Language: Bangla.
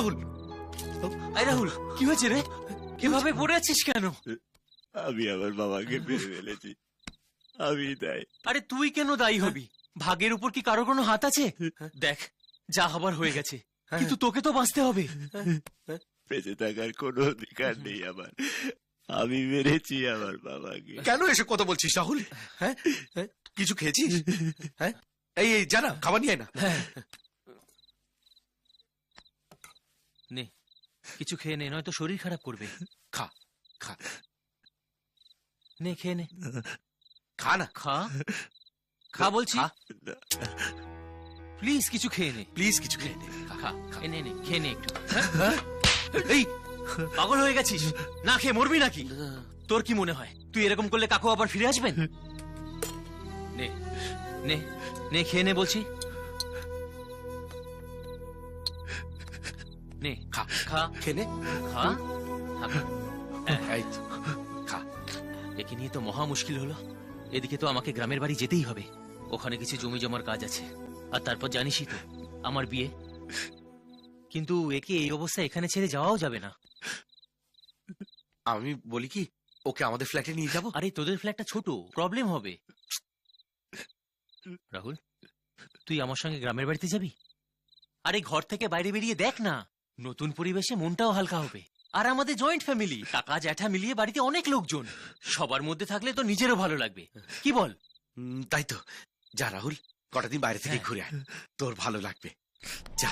রাহুল, আরে রাহুল, কি হয়েছে রে? কিভাবে পড়ে আছিস কেন? আমি আমার বাবাকে মেরে ফেলেছি, আমি দায়। আরে তুই কেন দায়ী হবি? ভাগের উপর কি কারো কোনো হাত আছে? দেখ, যা হবার হয়ে গেছে, কিন্তু তোকে তো বাঁচতে হবে। বেঁচে থাকার কোনো অধিকার নেই আমার। আমি মেরেছি আমার বাবাকে। কেন এসব কথা বলছিস রাহুল? হ্যাঁ, কিছু খেয়েছিস? হ্যাঁ, এই এই জানা খাবার নিয়ে আয় না। নে, কিছু খেয়ে নে, নয়তো শরীর খারাপ করবে। খা খা নে, খেয়ে নে। খা না, খা, খা বলছি। খা। প্লিজ কিছু খেয়ে নে। প্লিজ কিছু খেয়ে নে। খা, নে নে, খেয়ে নে একটু। এই পাগল হয়ে গেছিস? না খেয়ে মরবি নাকি? তোর কি মনে হয় তুই এরকম করলে কাকু আবার ফিরে আসবেন? নে নে নে, খেয়ে নে বলছি। নে, খা খা, খেয়ে নে। খা। এই তো, খা। একে নিয়ে তো মহা মুশকিল হলো। এদিকে তো আমাকে গ্রামের বাড়ি যেতেই হবে, ওখানে কিছু জমি জমার কাজ আছে। আর তারপর জানিসই তো আমার বিয়ে। কিন্তু একে এই অবস্থায় এখানে ছেড়ে যাওয়াও যাবে না। আমি বলি কি, ওকে আমাদের ফ্ল্যাটে নিয়ে যাবো। আরে তোদের ফ্ল্যাটটা ছোট, প্রবলেম হবে। রাহুল, তুই আমার সঙ্গে গ্রামের বাড়িতে যাবি? আরে ঘর থেকে বাইরে বেরিয়ে দেখ না, নতুন পরিবেশে মনটাও হালকা হবে। আর আমাদের জয়েন্ট ফ্যামিলি, কাকা জ্যাঠা মিলিয়ে বাড়িতে অনেক লোকজন, সবার মধ্যে থাকলে তো নিজেরও ভালো লাগবে। কি বল? তাই তো, যা রাহুল, কটা দিন বাইরে থেকে ঘুরে আয়, তোর ভালো লাগবে। যা।